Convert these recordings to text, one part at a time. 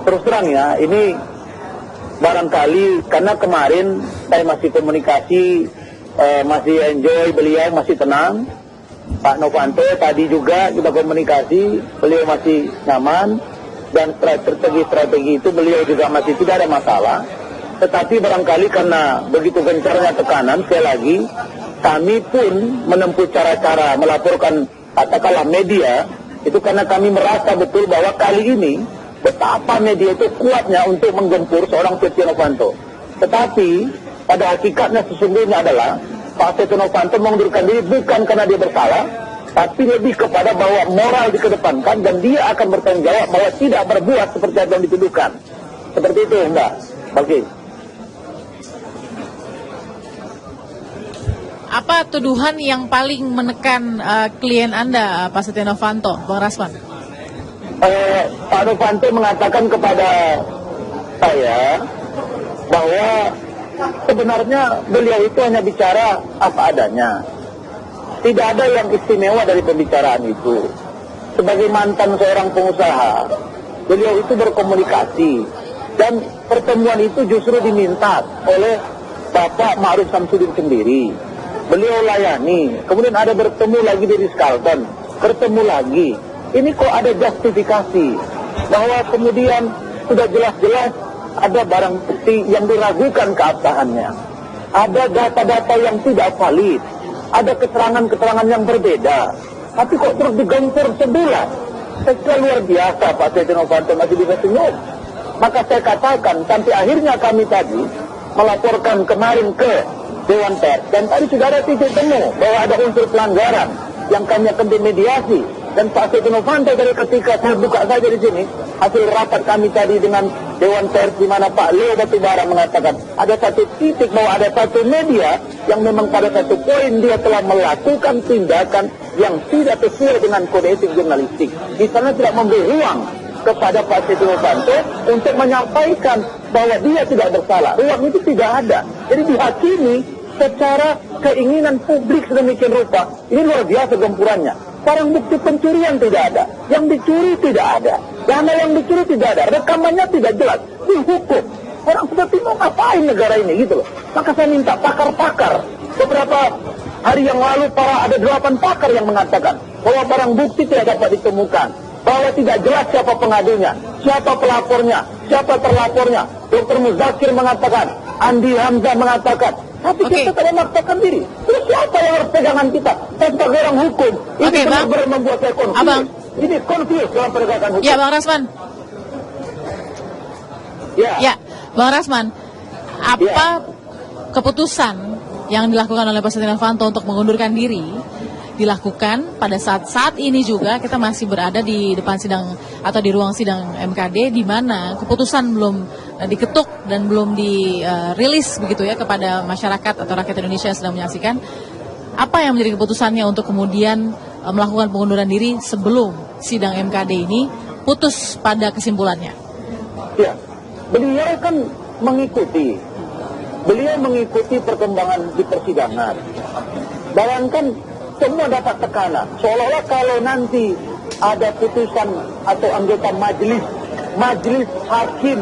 terus terang ya, ini barangkali karena kemarin saya masih komunikasi, masih enjoy, beliau masih tenang. Pak Novanto tadi juga kita komunikasi, beliau masih nyaman, dan strategi itu beliau juga masih tidak ada masalah. Tetapi barangkali karena begitu gencarnya tekanan, sekali lagi kami pun menempuh cara-cara melaporkan katakanlah media, itu karena kami merasa betul bahwa kali ini betapa media itu kuatnya untuk menggempur seorang Setia Novanto. Tetapi pada hakikatnya sesungguhnya adalah Pak Setia Novanto mengundurkan diri bukan karena dia bersalah, tapi lebih kepada bahwa moral dikedepankan dan dia akan bertanggung jawab bahwa tidak berbuat seperti yang dituduhkan. Seperti itu, Mbak. Oke. Apa tuduhan yang paling menekan klien Anda, Pak Setia Novanto, Bang Rasman? Pak Novanto mengatakan kepada saya bahwa sebenarnya beliau itu hanya bicara apa adanya. Tidak ada yang istimewa dari pembicaraan itu. Sebagai mantan seorang pengusaha, beliau itu berkomunikasi. Dan pertemuan itu justru diminta oleh Bapak Ma'ruf Samsudin sendiri. Beliau layani. Kemudian ada bertemu lagi di Ritz-Carlton. Bertemu lagi. Ini kok ada justifikasi bahwa kemudian sudah jelas-jelas ada barang bukti yang diragukan keabsahannya. Ada data-data yang tidak valid. Ada keterangan-keterangan yang berbeda. Tapi kok terus digempur sebulan? Saya kira luar biasa Pak Setia Novanto masih bisa senyum. Maka saya katakan sampai akhirnya kami tadi melaporkan kemarin ke Dewan Pers. Dan tadi sudah ada titik temu bahwa ada unsur pelanggaran yang kami akan dimediasi. Dan Pak Setia Novanto dari ketika saya buka saja di sini, hasil rapat kami tadi dengan Dewan Pers di mana Pak Leo Batubara mengatakan ada satu titik bahwa ada satu media yang memang pada satu poin dia telah melakukan tindakan yang tidak sesuai dengan kode etik jurnalistik. Di sana tidak memberi ruang kepada Pak Setia Novanto untuk menyampaikan bahwa dia tidak bersalah. Ruang itu tidak ada. Jadi dihakimi secara keinginan publik sedemikian rupa. Ini luar biasa gempurannya. Barang bukti pencurian tidak ada, yang dicuri tidak ada, dana yang dicuri tidak ada, rekamannya tidak jelas, dihukum. Orang seperti mau ngapain negara ini gitu loh. Maka saya minta pakar-pakar. Beberapa hari yang lalu ada 8 pakar yang mengatakan bahwa barang bukti tidak dapat ditemukan, bahwa tidak jelas siapa pengadunya, siapa pelapornya, siapa terlapornya. Dr. Muzakir mengatakan, Andi Hamzah mengatakan, tapi kita tidak memaksakan diri. Terus siapa yang harus pegangan kita? Saya sebagai orang hukum, ini benar-benar membuat saya confused. Ini confused dalam penegakan hukum. Ya, Bang Rasman. Ya, Bang Rasman, apa keputusan yang dilakukan oleh Pak Setia Novanto untuk mengundurkan diri dilakukan pada saat ini juga kita masih berada di depan sidang atau di ruang sidang MKD di mana keputusan belum diketuk dan belum dirilis begitu ya kepada masyarakat atau rakyat Indonesia yang sedang menyaksikan. Apa yang menjadi keputusannya untuk kemudian melakukan pengunduran diri sebelum sidang MKD ini putus pada kesimpulannya? Ya, beliau kan mengikuti perkembangan di persidangan. Bayangkan semua dapat tekanan. Seolah-olah kalau nanti ada putusan atau anggota majelis hakim,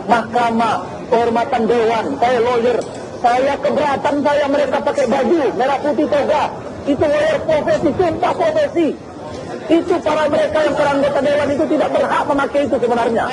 mahkamah, kehormatan dewan, saya lawyer, saya keberatan mereka pakai baju merah putih toga. Itu lawyer profesi, sumpah profesi. Itu para mereka yang anggota dewan itu tidak berhak memakai itu sebenarnya.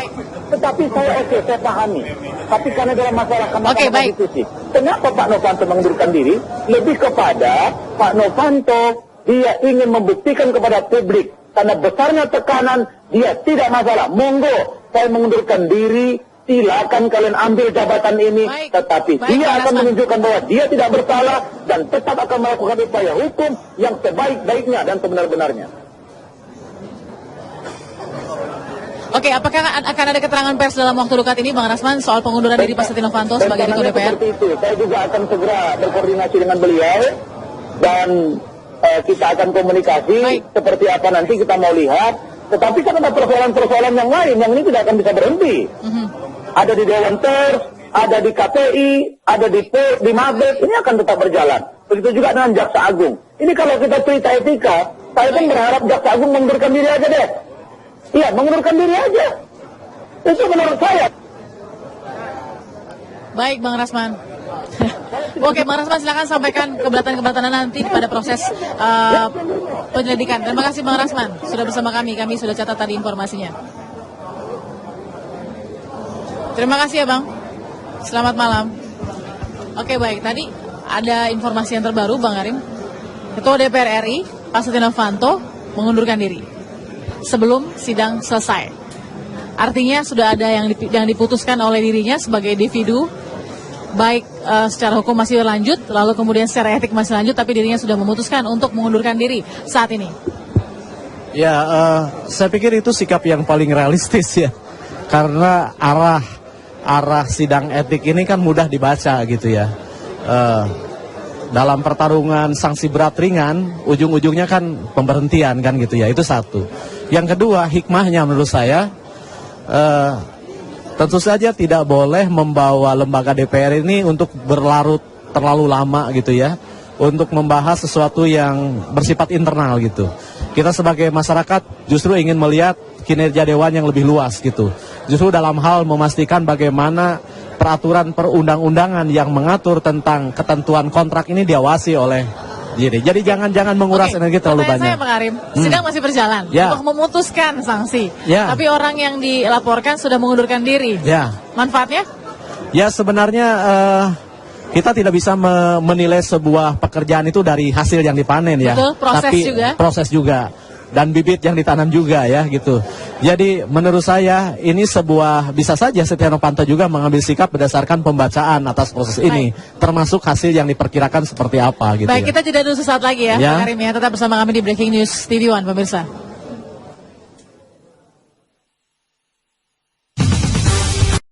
Tetapi saya pahami. Tapi karena dalam masalah Mahkamah Konstitusi, kenapa Pak Novanto mengundurkan diri? Lebih kepada Pak Novanto dia ingin membuktikan kepada publik karena besarnya tekanan dia tidak masalah. Monggo saya mengundurkan diri, silakan kalian ambil jabatan ini, tetapi dia akan menunjukkan bahwa dia tidak bersalah dan tetap akan melakukan upaya hukum yang sebaik-baiknya dan sebenar-benarnya. Oke, apakah akan ada keterangan pers dalam waktu dekat ini, Bang Rasman, soal pengunduran diri Pak Setia Novanto sebagai Ketua DPR? Seperti itu. Saya juga akan segera berkoordinasi dengan beliau dan kita akan komunikasi seperti apa nanti kita mau lihat. Tetapi kan ada persoalan-persoalan yang lain yang ini tidak akan bisa berhenti. Ada di Dewan Pers, ada di KPI, ada di Mabes, ini akan tetap berjalan. Begitu juga dengan Jaksa Agung. Ini kalau kita cerita etika, saya pun berharap Jaksa Agung mengundurkan diri aja deh. Iya, mengundurkan diri aja. Itu menurut saya. Baik, Bang Rasman. Oke, Bang Rasman, silakan sampaikan keberatan-keberatan nanti pada proses penyelidikan. Terima kasih Bang Rasman sudah bersama kami sudah catat tadi informasinya. Terima kasih ya Bang. Selamat malam. Oke, baik, tadi ada informasi yang terbaru Bang Karim. Ketua DPR RI, Pak Setia Novanto, mengundurkan diri sebelum sidang selesai. Artinya sudah ada yang diputuskan oleh dirinya sebagai individu, baik secara hukum masih berlanjut, lalu kemudian secara etik masih lanjut, tapi dirinya sudah memutuskan untuk mengundurkan diri saat ini. Ya, saya pikir itu sikap yang paling realistis ya, karena arah sidang etik ini kan mudah dibaca gitu ya. Dalam pertarungan sanksi berat ringan, ujung-ujungnya kan pemberhentian kan gitu ya, itu satu. Yang kedua, hikmahnya menurut saya, tentu saja tidak boleh membawa lembaga DPR ini untuk berlarut terlalu lama gitu ya, untuk membahas sesuatu yang bersifat internal gitu. Kita sebagai masyarakat justru ingin melihat kinerja Dewan yang lebih luas gitu. Justru dalam hal memastikan bagaimana peraturan perundang-undangan yang mengatur tentang ketentuan kontrak ini diawasi oleh diri. Jadi jangan menguras energi terlalu banyak. Saya Pak Karim, sidang masih berjalan untuk memutuskan sanksi. Tapi orang yang dilaporkan sudah mengundurkan diri. Manfaatnya? Ya sebenarnya kita tidak bisa menilai sebuah pekerjaan itu dari hasil yang dipanen ya. Betul, proses juga. Dan bibit yang ditanam juga ya gitu. Jadi menurut saya ini bisa saja Setia Novanto juga mengambil sikap berdasarkan pembacaan atas proses ini, termasuk hasil yang diperkirakan seperti apa gitu. Baik, kita jeda dulu sesaat lagi ya, Pak Karim ya. Tetap bersama kami di Breaking News TV One pemirsa.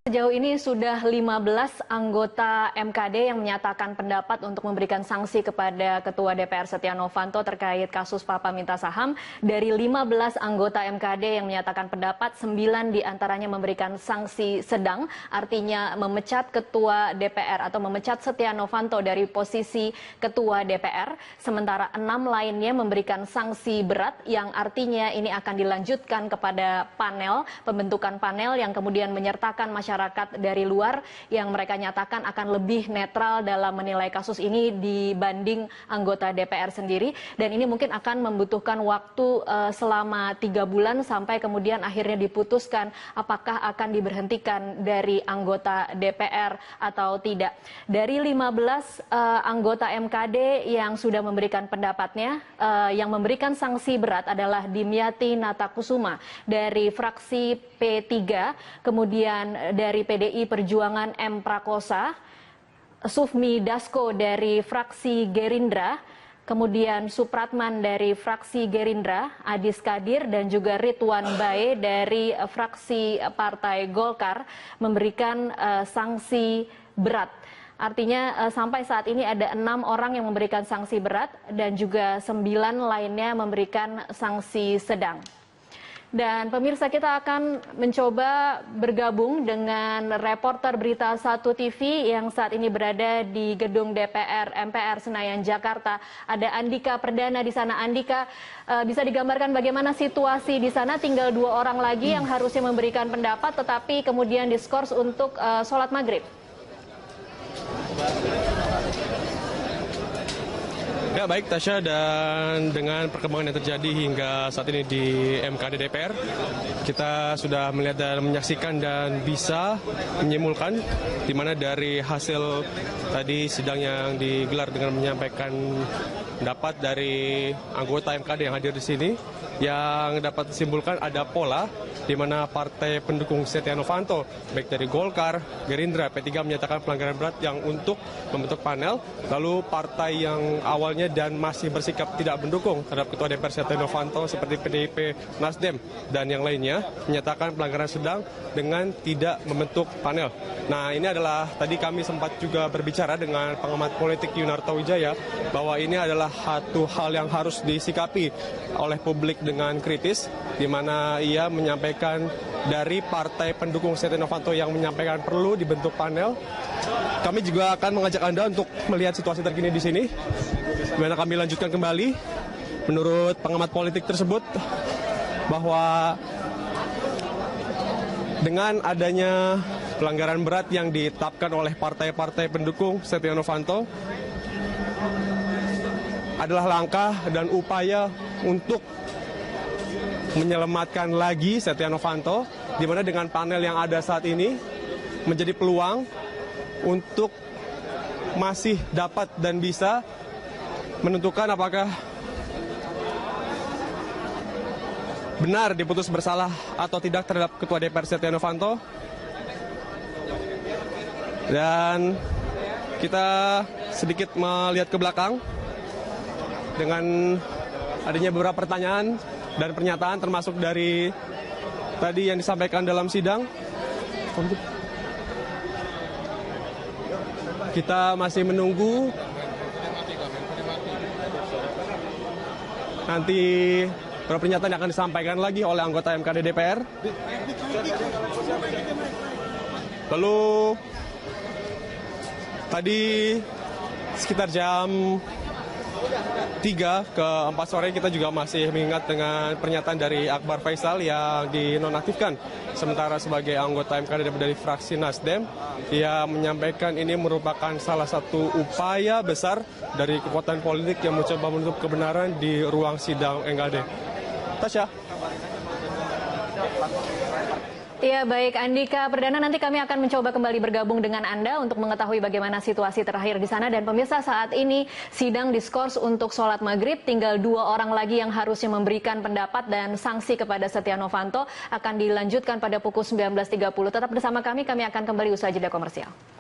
Sejauh ini sudah 15 anggota MKD yang menyatakan pendapat untuk memberikan sanksi kepada Ketua DPR Setia Novanto terkait kasus Papa Minta Saham. Dari 15 anggota MKD yang menyatakan pendapat, 9 diantaranya memberikan sanksi sedang, artinya memecat Ketua DPR atau memecat Setia Novanto dari posisi Ketua DPR. Sementara 6 lainnya memberikan sanksi berat yang artinya ini akan dilanjutkan kepada panel, pembentukan panel yang kemudian menyertakan masyarakat dari luar yang mereka nyatakan akan lebih netral dalam menilai kasus ini dibanding anggota DPR sendiri, dan ini mungkin akan membutuhkan waktu selama 3 bulan sampai kemudian akhirnya diputuskan apakah akan diberhentikan dari anggota DPR atau tidak. Dari 15 anggota MKD yang sudah memberikan pendapatnya, yang memberikan sanksi berat adalah Dimyati Natakusuma dari fraksi P3, kemudian dari PDI Perjuangan M. Prakosa, Sufmi Dasko dari fraksi Gerindra, kemudian Supratman dari fraksi Gerindra, Adis Kadir dan juga Ridwan Bae dari fraksi Partai Golkar memberikan sanksi berat. Artinya sampai saat ini ada 6 orang yang memberikan sanksi berat dan juga 9 lainnya memberikan sanksi sedang. Dan pemirsa, kita akan mencoba bergabung dengan reporter Berita 1 TV yang saat ini berada di gedung DPR MPR Senayan, Jakarta. Ada Andika Perdana di sana. Andika, bisa digambarkan bagaimana situasi di sana? Tinggal 2 orang lagi yang harusnya memberikan pendapat, tetapi kemudian diskors untuk sholat maghrib. Ya baik Tasya, dan dengan perkembangan yang terjadi hingga saat ini di MKD DPR, kita sudah melihat dan menyaksikan dan bisa menyimpulkan di mana dari hasil tadi sidang yang digelar dengan menyampaikan pendapat dari anggota MKD yang hadir di sini, yang dapat disimpulkan ada pola di mana partai pendukung Setia Novanto, baik dari Golkar, Gerindra, P3 menyatakan pelanggaran berat yang untuk membentuk panel, lalu partai yang awalnya dan masih bersikap tidak mendukung terhadap Ketua DPR Setia Novanto seperti PDIP, Nasdem, dan yang lainnya menyatakan pelanggaran sedang dengan tidak membentuk panel. Nah, ini adalah tadi kami sempat juga berbicara dengan pengamat politik Yunarto Wijaya bahwa ini adalah satu hal yang harus disikapi oleh publik dengan kritis, di mana ia menyampaikan dari partai pendukung Setia Novanto yang menyampaikan perlu dibentuk panel. Kami juga akan mengajak Anda untuk melihat situasi terkini di sini. Dimana kami lanjutkan kembali. Menurut pengamat politik tersebut bahwa dengan adanya pelanggaran berat yang ditetapkan oleh partai-partai pendukung Setia Novanto adalah langkah dan upaya untuk menyelamatkan lagi Setia Novanto, di mana dengan panel yang ada saat ini menjadi peluang untuk masih dapat dan bisa menentukan apakah benar diputus bersalah atau tidak terhadap Ketua DPR Setia Novanto. Dan kita sedikit melihat ke belakang dengan adanya beberapa pertanyaan dan pernyataan termasuk dari tadi yang disampaikan dalam sidang. Kita masih menunggu nanti beberapa pernyataan yang akan disampaikan lagi oleh anggota MKD DPR. Lalu tadi sekitar jam 3 ke 4 sore kita juga masih mengingat dengan pernyataan dari Akbar Faisal yang dinonaktifkan sementara sebagai anggota MKD dari fraksi Nasdem. Ia menyampaikan ini merupakan salah satu upaya besar dari kekuatan politik yang mencoba menutup kebenaran di ruang sidang MKD. Tasya. Ya baik, Andika Perdana, nanti kami akan mencoba kembali bergabung dengan Anda untuk mengetahui bagaimana situasi terakhir di sana. Dan pemirsa, saat ini sidang diskors untuk sholat maghrib, tinggal 2 orang lagi yang harusnya memberikan pendapat dan sanksi kepada Setia Novanto akan dilanjutkan pada pukul 19.30. Tetap bersama kami akan kembali usai jeda komersial.